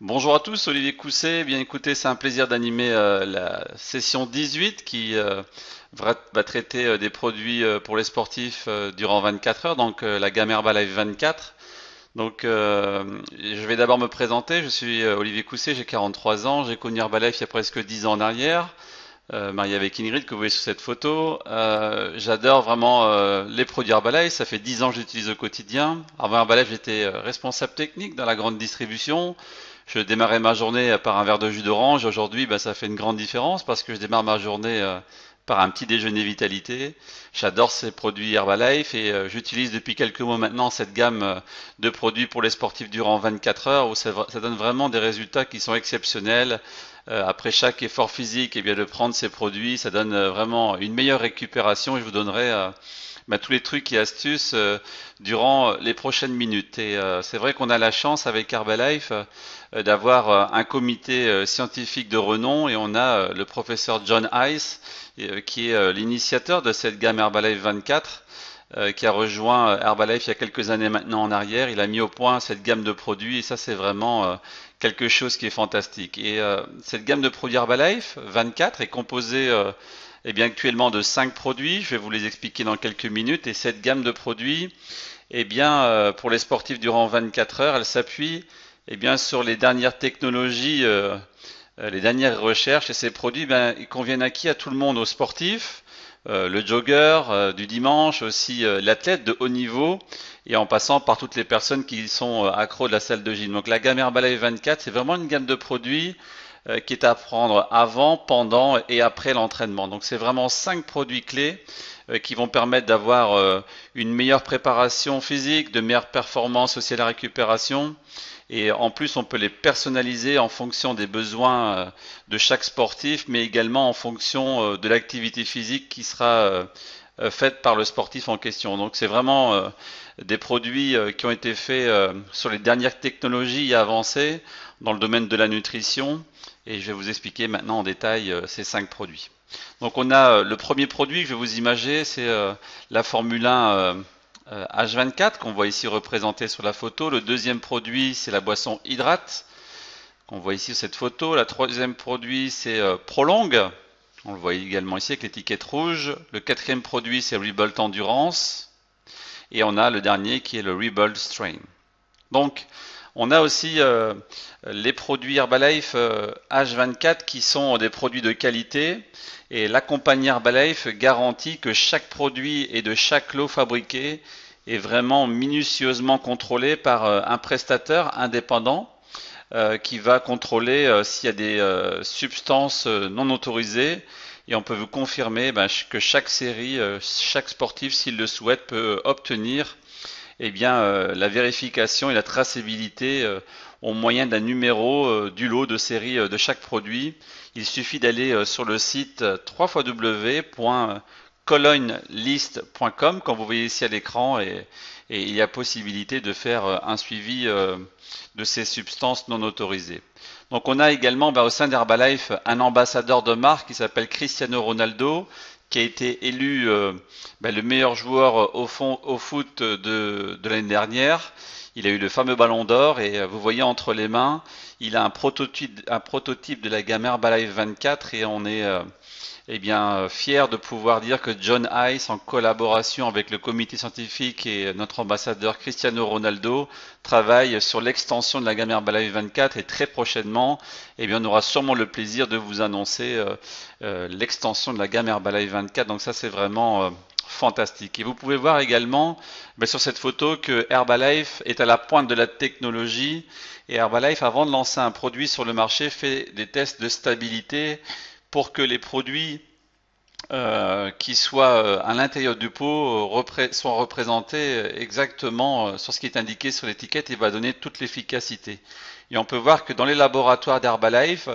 Bonjour à tous, Olivier Cousset. Bien écoutez, c'est un plaisir d'animer la session 18 qui va traiter des produits pour les sportifs durant 24 heures, donc la gamme Herbalife 24. Je vais d'abord me présenter. Je suis Olivier Cousset, j'ai 43 ans. J'ai connu Herbalife il y a presque 10 ans en arrière, marié avec Ingrid que vous voyez sur cette photo. J'adore vraiment les produits Herbalife. Ça fait 10 ans que j'utilise au quotidien. Avant Herbalife, j'étais responsable technique dans la grande distribution. Je démarrais ma journée par un verre de jus d'orange. Aujourd'hui, ça fait une grande différence parce que je démarre ma journée par un petit déjeuner vitalité. J'adore ces produits Herbalife et j'utilise depuis quelques mois maintenant cette gamme de produits pour les sportifs durant 24 heures où ça donne vraiment des résultats qui sont exceptionnels. Après chaque effort physique, et bien de prendre ces produits, ça donne vraiment une meilleure récupération et je vous donnerai tous les trucs et astuces durant les prochaines minutes. Et c'est vrai qu'on a la chance avec Herbalife d'avoir un comité scientifique de renom et on a le professeur John Ice qui est l'initiateur de cette gamme Herbalife 24 qui a rejoint Herbalife il y a quelques années maintenant en arrière. Il a mis au point cette gamme de produits et ça c'est vraiment quelque chose qui est fantastique. Et cette gamme de produits Herbalife 24 est composée actuellement de 5 produits. Je vais vous les expliquer dans quelques minutes. Et cette gamme de produits, pour les sportifs durant 24 heures, elle s'appuie sur les dernières technologies, les dernières recherches. Et ces produits, ils conviennent à qui? À tout le monde, aux sportifs, le jogger du dimanche, aussi l'athlète de haut niveau, et en passant par toutes les personnes qui sont accros de la salle de gym. Donc la gamme Herbalife 24, c'est vraiment une gamme de produits qui est à prendre avant, pendant et après l'entraînement. Donc c'est vraiment 5 produits clés qui vont permettre d'avoir une meilleure préparation physique, de meilleures performances aussi à la récupération. Et en plus, on peut les personnaliser en fonction des besoins de chaque sportif, mais également en fonction de l'activité physique qui sera faite par le sportif en question. Donc c'est vraiment des produits qui ont été faits sur les dernières technologies avancées dans le domaine de la nutrition. Et je vais vous expliquer maintenant en détail ces 5 produits. Donc on a le premier produit que je vais vous imager, c'est la Formule 1 H24 qu'on voit ici représenté sur la photo. Le deuxième produit, c'est la boisson Hydrate qu'on voit ici sur cette photo. Le troisième produit, c'est Prolong. On le voit également ici avec l'étiquette rouge. Le quatrième produit, c'est Rebuild Endurance. Et on a le dernier qui est le Rebuild Strain. Donc, on a aussi les produits Herbalife H24 qui sont des produits de qualité. Et la compagnie Herbalife garantit que chaque produit et de chaque lot fabriqué est vraiment minutieusement contrôlé par un prestataire indépendant qui va contrôler s'il y a des substances non autorisées. Et on peut vous confirmer que chaque série, chaque sportif, s'il le souhaite, peut obtenir la vérification et la traçabilité au moyen d'un numéro du lot de série de chaque produit. Il suffit d'aller sur le site www.colonelist.com comme vous voyez ici à l'écran et il y a possibilité de faire un suivi de ces substances non autorisées. Donc on a également au sein d'Herbalife un ambassadeur de marque qui s'appelle Cristiano Ronaldo qui a été élu le meilleur joueur au foot de l'année dernière. Il a eu le fameux ballon d'or et vous voyez entre les mains, il a un prototype de la gamme Herbalife 24 et on est fier de pouvoir dire que John Ice, en collaboration avec le comité scientifique et notre ambassadeur Cristiano Ronaldo, travaille sur l'extension de la gamme Herbalife 24 et très prochainement, on aura sûrement le plaisir de vous annoncer l'extension de la gamme Herbalife 24. Donc ça, c'est vraiment fantastique. Et vous pouvez voir également sur cette photo que Herbalife est à la pointe de la technologie et Herbalife, avant de lancer un produit sur le marché, fait des tests de stabilité pour que les produits qui soient à l'intérieur du pot soient représentés exactement sur ce qui est indiqué sur l'étiquette et va donner toute l'efficacité. Et on peut voir que dans les laboratoires d'Herbalife,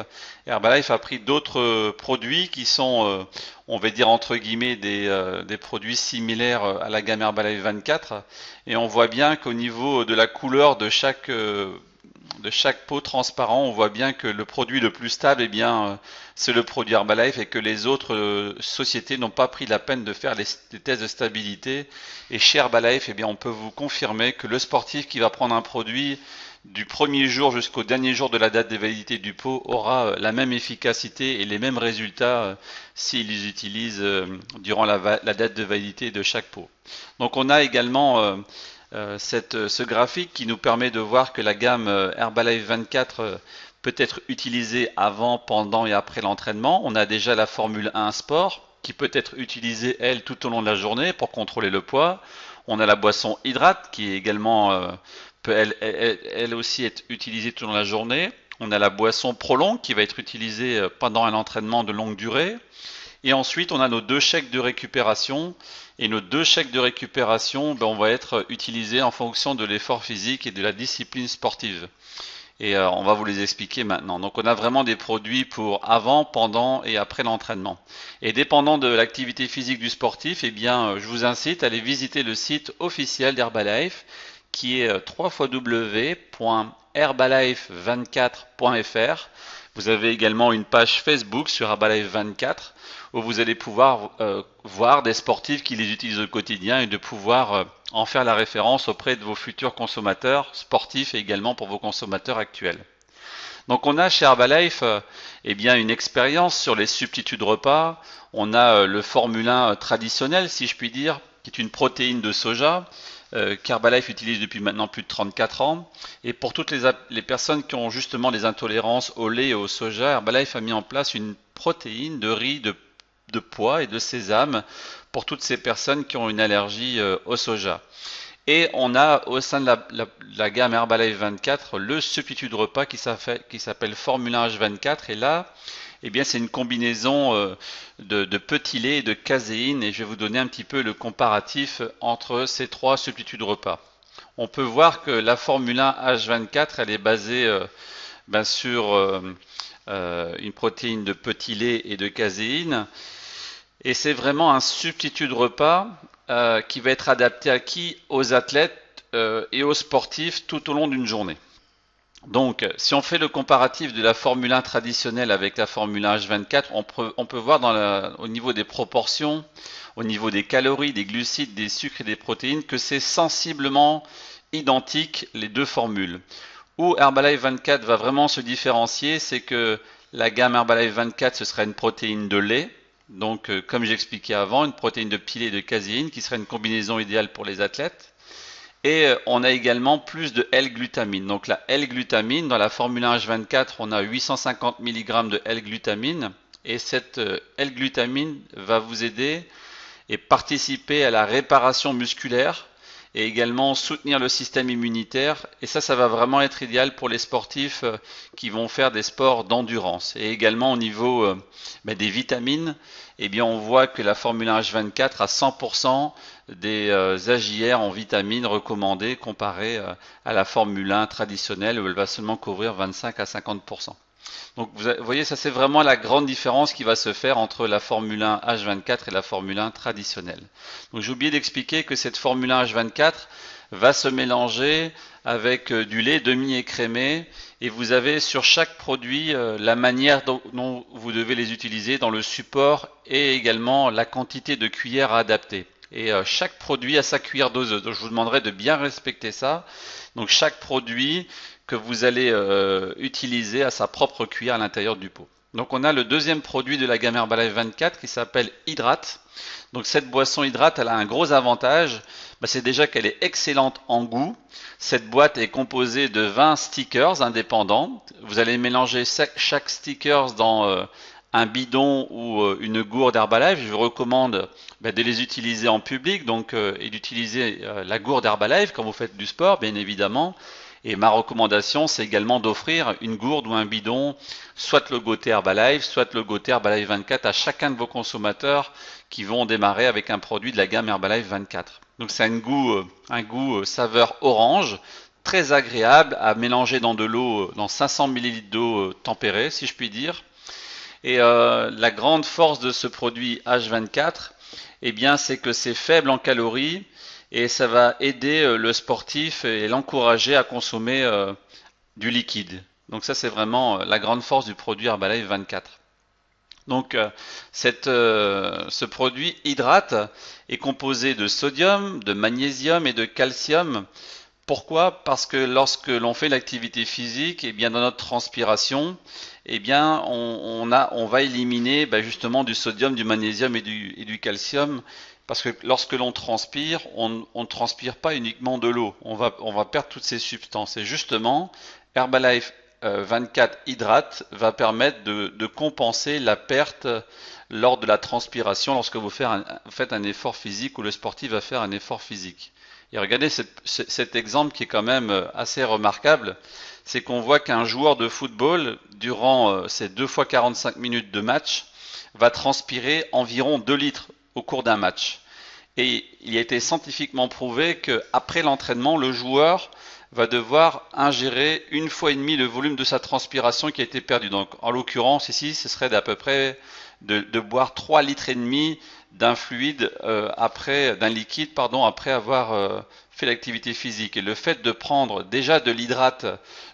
Herbalife a pris d'autres produits qui sont, on va dire entre guillemets, des produits similaires à la gamme Herbalife 24. Et on voit bien qu'au niveau de la couleur de chaque pot transparent, on voit bien que le produit le plus stable, c'est le produit Herbalife et que les autres sociétés n'ont pas pris la peine de faire les tests de stabilité. Et chez Herbalife, on peut vous confirmer que le sportif qui va prendre un produit du premier jour jusqu'au dernier jour de la date de validité du pot aura la même efficacité et les mêmes résultats s'ils les utilisent durant la date de validité de chaque pot. Donc on a également ce graphique qui nous permet de voir que la gamme Herbalife 24 peut être utilisée avant, pendant et après l'entraînement. On a déjà la Formule 1 Sport qui peut être utilisée, elle, tout au long de la journée pour contrôler le poids. On a la boisson Hydrate qui est également peut elle aussi être utilisée tout au long de la journée. On a la boisson Prolong qui va être utilisée pendant un entraînement de longue durée. Et ensuite, on a nos deux chèques de récupération. Et nos deux chèques de récupération, on va être utilisés en fonction de l'effort physique et de la discipline sportive. Et on va vous les expliquer maintenant. Donc on a vraiment des produits pour avant, pendant et après l'entraînement. Et dépendant de l'activité physique du sportif, eh bien, je vous incite à aller visiter le site officiel d'Herbalife qui est www.herbalife24.fr. Vous avez également une page Facebook sur Herbalife 24 où vous allez pouvoir voir des sportifs qui les utilisent au quotidien et de pouvoir en faire la référence auprès de vos futurs consommateurs sportifs et également pour vos consommateurs actuels. Donc on a chez Herbalife eh bien une expérience sur les substituts de repas. On a le Formule 1 traditionnel, si je puis dire, qui est une protéine de soja qu'Herbalife utilise depuis maintenant plus de 34 ans. Et pour toutes les personnes qui ont justement des intolérances au lait et au soja, Herbalife a mis en place une protéine de riz, de pois et de sésame pour toutes ces personnes qui ont une allergie au soja. Et on a au sein de la gamme Herbalife 24 le substitut de repas qui s'appelle Formula H24. Et là, eh bien, c'est une combinaison de petit lait et de caséine. Et je vais vous donner un petit peu le comparatif entre ces trois substituts de repas. On peut voir que la Formula H24, elle est basée sur une protéine de petit lait et de caséine. Et c'est vraiment un substitut de repas qui va être adapté à qui? Aux athlètes et aux sportifs tout au long d'une journée. Donc, si on fait le comparatif de la Formule 1 traditionnelle avec la Formule 1 H24, on peut voir au niveau des proportions, au niveau des calories, des glucides, des sucres et des protéines, que c'est sensiblement identique les deux formules. Où Herbalife 24 va vraiment se différencier, c'est que la gamme Herbalife 24, ce sera une protéine de lait. Donc, comme j'expliquais avant, une protéine de pilier et de caséine qui serait une combinaison idéale pour les athlètes. Et on a également plus de L-glutamine. Donc la L-glutamine, dans la Formule 1 H24, on a 850 mg de L-glutamine. Et cette L-glutamine va vous aider et participer à la réparation musculaire et également soutenir le système immunitaire. Et ça va vraiment être idéal pour les sportifs qui vont faire des sports d'endurance. Et également au niveau des vitamines, eh bien on voit que la Formule 1 H24 a 100% des AJR en vitamines recommandées comparé à la Formule 1 traditionnelle où elle va seulement couvrir 25 à 50%. Donc vous voyez, ça c'est vraiment la grande différence qui va se faire entre la Formule 1 H24 et la Formule 1 traditionnelle. Donc j'ai oublié d'expliquer que cette Formule 1 H24 va se mélanger avec du lait demi-écrémé et vous avez sur chaque produit la manière dont vous devez les utiliser dans le support et également la quantité de cuillères à adapter. Et chaque produit a sa cuillère doseuse. Donc je vous demanderai de bien respecter ça. Donc chaque produit que vous allez utiliser a sa propre cuillère à l'intérieur du pot. Donc on a le deuxième produit de la gamme Herbalife 24 qui s'appelle Hydrate. Donc cette boisson Hydrate, elle a un gros avantage, c'est déjà qu'elle est excellente en goût. Cette boîte est composée de 20 stickers indépendants. Vous allez mélanger chaque sticker dans un bidon ou une gourde Herbalife. Je vous recommande de les utiliser en public et d'utiliser la gourde Herbalife quand vous faites du sport, bien évidemment. Et ma recommandation, c'est également d'offrir une gourde ou un bidon, soit logoté Herbalife, soit logoté Herbalife 24 à chacun de vos consommateurs qui vont démarrer avec un produit de la gamme Herbalife 24. Donc c'est un goût saveur orange, très agréable à mélanger dans de l'eau, dans 500 ml d'eau tempérée, si je puis dire. Et la grande force de ce produit H24, eh bien, c'est que c'est faible en calories et ça va aider le sportif et l'encourager à consommer du liquide. Donc ça, c'est vraiment la grande force du produit Herbalife 24. Donc ce produit Hydrate est composé de sodium, de magnésium et de calcium Pourquoi? Parce que lorsque l'on fait l'activité physique, eh bien dans notre transpiration, eh bien on va éliminer justement du sodium, du magnésium et du calcium. Parce que lorsque l'on transpire, on ne transpire pas uniquement de l'eau. On va perdre toutes ces substances. Et justement, Herbalife 24 Hydrate va permettre de compenser la perte lors de la transpiration lorsque vous faites un effort physique ou le sportif va faire un effort physique. Et regardez cet exemple qui est quand même assez remarquable, c'est qu'on voit qu'un joueur de football, durant ces 2 fois 45 minutes de match, va transpirer environ 2 litres au cours d'un match. Et il a été scientifiquement prouvé qu'après l'entraînement, le joueur va devoir ingérer 1,5 fois le volume de sa transpiration qui a été perdue. Donc en l'occurrence ici, ce serait d'à peu près de boire 3 litres et demi d'un fluide d'un liquide après avoir fait l'activité physique. Et le fait de prendre déjà de l'hydrate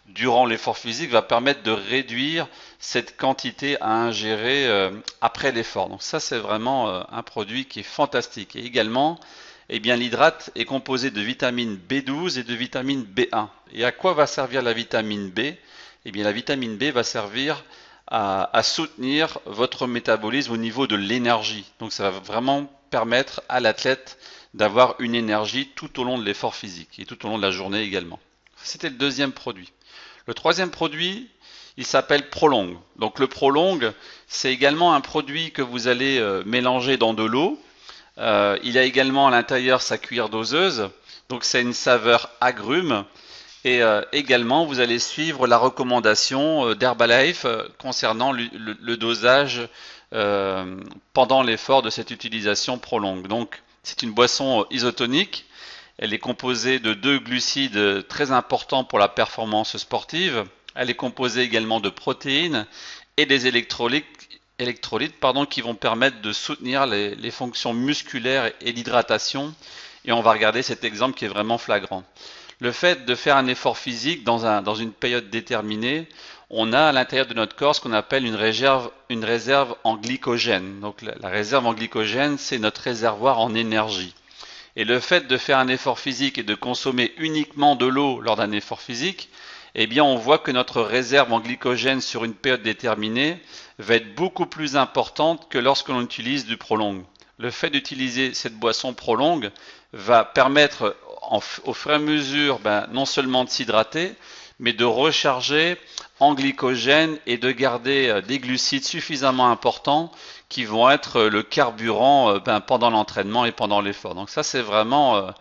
durant l'effort physique va permettre de réduire cette quantité à ingérer après l'effort. Donc ça c'est vraiment un produit qui est fantastique. Et également, eh bien l'hydrate est composé de vitamine B12 et de vitamine B1. Et à quoi va servir la vitamine B? Eh bien la vitamine B va servir à soutenir votre métabolisme au niveau de l'énergie. Donc ça va vraiment permettre à l'athlète d'avoir une énergie tout au long de l'effort physique et tout au long de la journée également. C'était le deuxième produit. Le troisième produit, il s'appelle Prolong. Donc le Prolong, c'est également un produit que vous allez mélanger dans de l'eau. Il a également à l'intérieur sa cuillère doseuse. Donc c'est une saveur agrume. Et également, vous allez suivre la recommandation d'Herbalife concernant le dosage pendant l'effort de cette utilisation prolongue. Donc, c'est une boisson isotonique. Elle est composée de 2 glucides très importants pour la performance sportive. Elle est composée également de protéines et des électrolytes qui vont permettre de soutenir les fonctions musculaires et d'hydratation. Et on va regarder cet exemple qui est vraiment flagrant. Le fait de faire un effort physique dans une période déterminée, on a à l'intérieur de notre corps ce qu'on appelle une réserve en glycogène. Donc la réserve en glycogène, c'est notre réservoir en énergie. Et le fait de faire un effort physique et de consommer uniquement de l'eau lors d'un effort physique, eh bien on voit que notre réserve en glycogène sur une période déterminée va être beaucoup plus importante que lorsque l'on utilise du Prolong. Le fait d'utiliser cette boisson Prolong va permettre au fur et à mesure non seulement de s'hydrater, mais de recharger en glycogène et de garder des glucides suffisamment importants qui vont être le carburant pendant l'entraînement et pendant l'effort. Donc ça c'est vraiment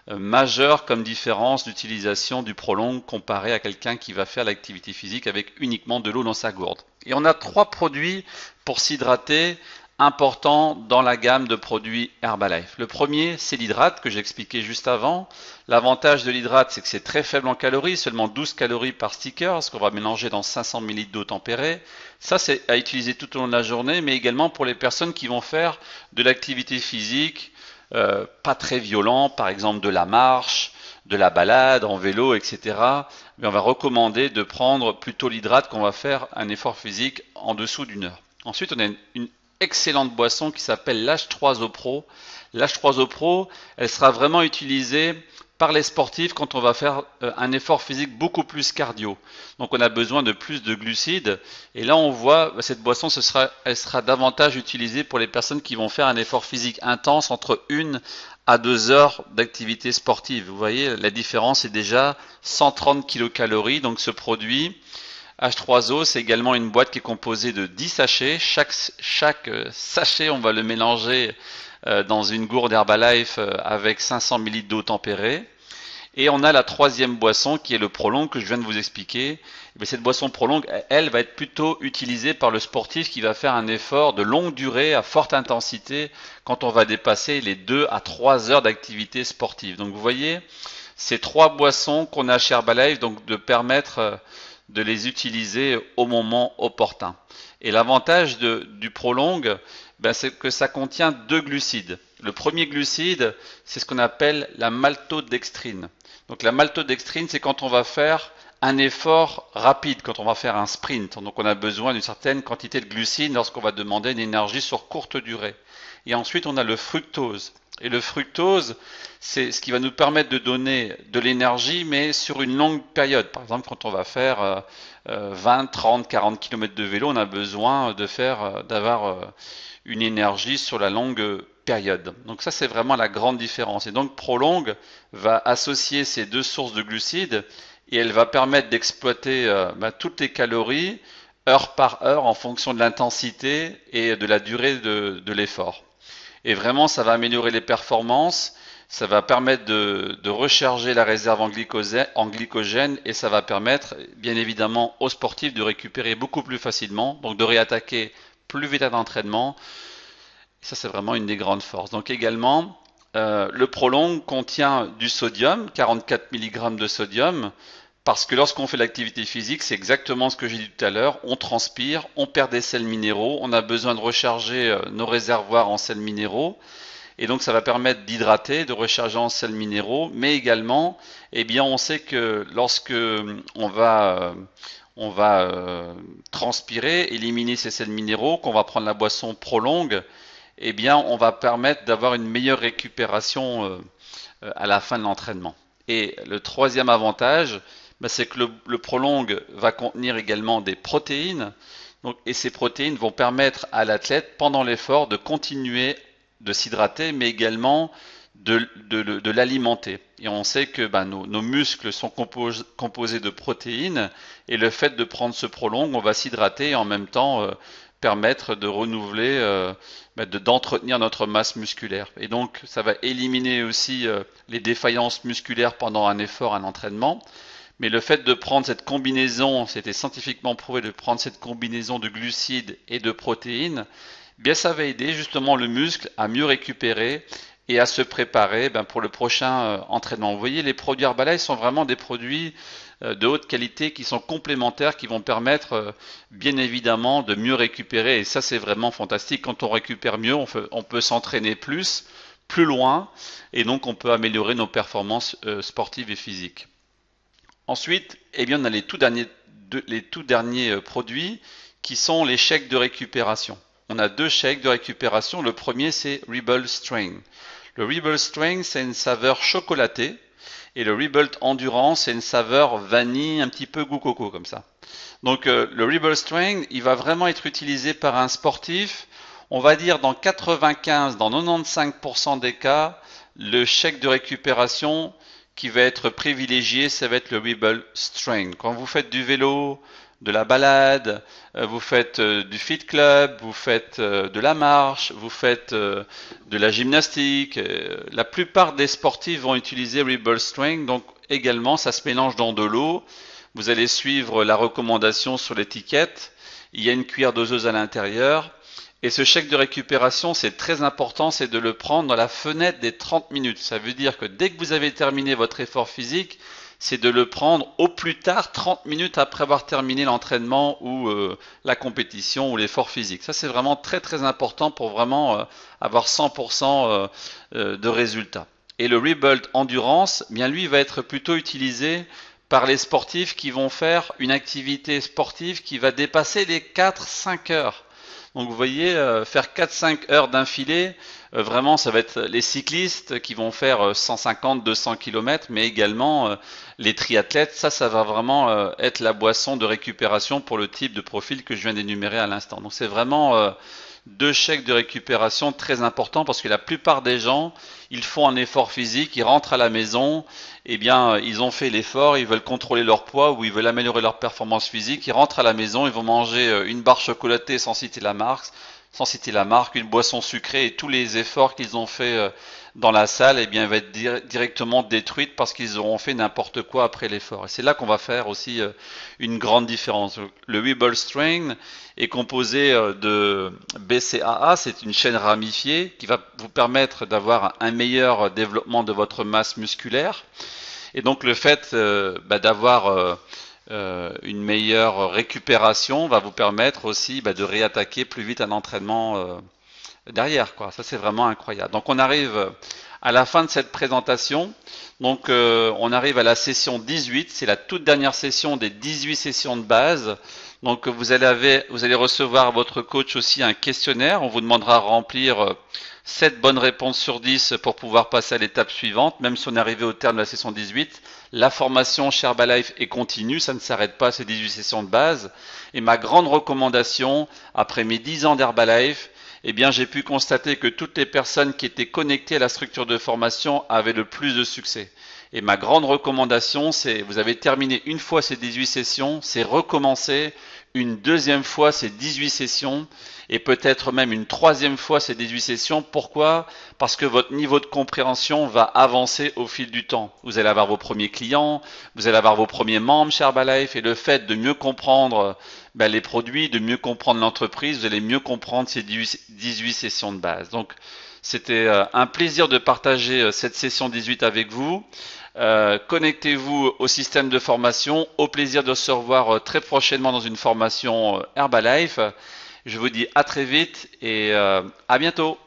majeur comme différence d'utilisation du Prolong comparé à quelqu'un qui va faire l'activité physique avec uniquement de l'eau dans sa gourde. Et on a 3 produits pour s'hydrater important dans la gamme de produits Herbalife. Le premier, c'est l'hydrate que j'ai expliqué juste avant. L'avantage de l'hydrate, c'est que c'est très faible en calories, seulement 12 calories par sticker, ce qu'on va mélanger dans 500 ml d'eau tempérée. Ça, c'est à utiliser tout au long de la journée, mais également pour les personnes qui vont faire de l'activité physique pas très violent, par exemple de la marche, de la balade en vélo, etc. Mais on va recommander de prendre plutôt l'hydrate qu'on va faire un effort physique en dessous d'1 heure. Ensuite, on a une excellente boisson qui s'appelle l'H3O Pro. L'H3O Pro, elle sera vraiment utilisée par les sportifs quand on va faire un effort physique beaucoup plus cardio. Donc on a besoin de plus de glucides. Et là on voit, cette boisson, elle sera davantage utilisée pour les personnes qui vont faire un effort physique intense entre 1 à 2 heures d'activité sportive. Vous voyez, la différence est déjà 130 kilocalories. Donc ce produit H3O, c'est également une boîte qui est composée de 10 sachets. Chaque sachet, on va le mélanger dans une gourde Herbalife avec 500 ml d'eau tempérée. Et on a la troisième boisson qui est le Prolong que je viens de vous expliquer. Et cette boisson Prolong, elle va être plutôt utilisée par le sportif qui va faire un effort de longue durée à forte intensité quand on va dépasser les 2 à 3 heures d'activité sportive. Donc vous voyez, ces 3 boissons qu'on a chez Herbalife, donc de permettre de les utiliser au moment opportun. Et l'avantage du Prolong, c'est que ça contient 2 glucides. Le premier glucide, c'est ce qu'on appelle la maltodextrine. Donc la maltodextrine, c'est quand on va faire un effort rapide quand on va faire un sprint. Donc on a besoin d'une certaine quantité de glucides lorsqu'on va demander une énergie sur courte durée. Et ensuite on a le fructose. Et le fructose, c'est ce qui va nous permettre de donner de l'énergie, mais sur une longue période. Par exemple, quand on va faire 20, 30, 40 km de vélo, on a besoin d'avoir une énergie sur la longue période. Donc ça, c'est vraiment la grande différence. Et donc Prolong va associer ces deux sources de glucides et elle va permettre d'exploiter toutes les calories heure par heure en fonction de l'intensité et de la durée de l'effort. Et vraiment, ça va améliorer les performances, ça va permettre de recharger la réserve en glycogène et ça va permettre, bien évidemment, aux sportifs de récupérer beaucoup plus facilement, donc de réattaquer plus vite à l'entraînement. Ça, c'est vraiment une des grandes forces. Donc également, le Prolong contient du sodium, 44 mg de sodium, parce que lorsqu'on fait l'activité physique, c'est exactement ce que j'ai dit tout à l'heure, on transpire, on perd des sels minéraux, on a besoin de recharger nos réservoirs en sels minéraux, et donc ça va permettre d'hydrater, de recharger en sels minéraux, mais également, eh bien, on sait que lorsque on va transpirer, éliminer ces sels minéraux, qu'on va prendre la boisson Prolong, eh bien, on va permettre d'avoir une meilleure récupération à la fin de l'entraînement. Et le troisième avantage, c'est que le Prolong va contenir également des protéines. Donc, et ces protéines vont permettre à l'athlète, pendant l'effort, de continuer de s'hydrater, mais également de l'alimenter. Et on sait que nos muscles sont composés de protéines, et le fait de prendre ce Prolong, on va s'hydrater et en même temps permettre de renouveler, d'entretenir notre masse musculaire. Et donc, ça va éliminer aussi les défaillances musculaires pendant un effort, un entraînement. Mais le fait de prendre cette combinaison, c'était scientifiquement prouvé de prendre cette combinaison de glucides et de protéines, bien ça va aider justement le muscle à mieux récupérer et à se préparer pour le prochain entraînement. Vous voyez, les produits Herbalife sont vraiment des produits de haute qualité qui sont complémentaires, qui vont permettre bien évidemment de mieux récupérer. Et ça, c'est vraiment fantastique. Quand on récupère mieux, on peut s'entraîner plus loin, et donc on peut améliorer nos performances sportives et physiques. Ensuite, eh bien, on a les tout derniers produits qui sont les shakes de récupération. On a deux shakes de récupération. Le premier, c'est Rebel Strength. Le Rebel Strength, c'est une saveur chocolatée. Et le Rebel Endurance, c'est une saveur vanille, un petit peu goût coco comme ça. Donc le Rebel Strength, il va vraiment être utilisé par un sportif. On va dire dans 95, dans 95% des cas, le shake de récupération qui va être privilégié, ça va être le Rebel Strength. Quand vous faites du vélo, de la balade, vous faites du fit club, vous faites de la marche, vous faites de la gymnastique. La plupart des sportifs vont utiliser Rebel Strength, donc également ça se mélange dans de l'eau. Vous allez suivre la recommandation sur l'étiquette. Il y a une cuillère doseuse à l'intérieur. Et ce shake de récupération, c'est très important, c'est de le prendre dans la fenêtre des 30 minutes. Ça veut dire que dès que vous avez terminé votre effort physique, c'est de le prendre au plus tard 30 minutes après avoir terminé l'entraînement ou la compétition ou l'effort physique. Ça, c'est vraiment très très important pour vraiment avoir 100% de résultats. Et le Rebuild Endurance, bien lui, va être plutôt utilisé par les sportifs qui vont faire une activité sportive qui va dépasser les 4-5 heures. Donc vous voyez, faire 4-5 heures d'infilé, vraiment ça va être les cyclistes qui vont faire 150-200 km, mais également les triathlètes, ça va vraiment être la boisson de récupération pour le type de profil que je viens d'énumérer à l'instant. Donc c'est vraiment deux shakes de récupération très importants parce que la plupart des gens, ils font un effort physique, ils rentrent à la maison, eh bien ils ont fait l'effort, ils veulent contrôler leur poids ou ils veulent améliorer leur performance physique, ils rentrent à la maison, ils vont manger une barre chocolatée sans citer la marque, une boisson sucrée et tous les efforts qu'ils ont fait dans la salle, eh bien, vont être directement détruits parce qu'ils auront fait n'importe quoi après l'effort. Et c'est là qu'on va faire aussi une grande différence. Le Rebel Strength est composé de BCAA, c'est une chaîne ramifiée qui va vous permettre d'avoir un meilleur développement de votre masse musculaire. Et donc le fait d'avoir une meilleure récupération va vous permettre aussi de réattaquer plus vite un entraînement derrière, quoi. Ça, c'est vraiment incroyable. Donc on arrive à la fin de cette présentation. Donc on arrive à la session 18, c'est la toute dernière session des 18 sessions de base. Donc vous allez recevoir à votre coach aussi un questionnaire. On vous demandera de remplir 7 bonnes réponses sur 10 pour pouvoir passer à l'étape suivante. Même si on est arrivé au terme de la session 18, la formation chez Herbalife est continue, ça ne s'arrête pas à ces 18 sessions de base. Et ma grande recommandation, après mes 10 ans d'Herbalife, eh bien, j'ai pu constater que toutes les personnes qui étaient connectées à la structure de formation avaient le plus de succès. Et ma grande recommandation, c'est, vous avez terminé une fois ces 18 sessions, c'est recommencer une deuxième fois ces 18 sessions et peut-être même une troisième fois ces 18 sessions. Pourquoi? Parce que votre niveau de compréhension va avancer au fil du temps. Vous allez avoir vos premiers clients, vous allez avoir vos premiers membres chez Herbalife et le fait de mieux comprendre les produits, de mieux comprendre l'entreprise, vous allez mieux comprendre ces 18 sessions de base. Donc, c'était un plaisir de partager cette session 18 avec vous. Connectez-vous au système de formation. Au plaisir de se revoir très prochainement dans une formation Herbalife. Je vous dis à très vite et à bientôt.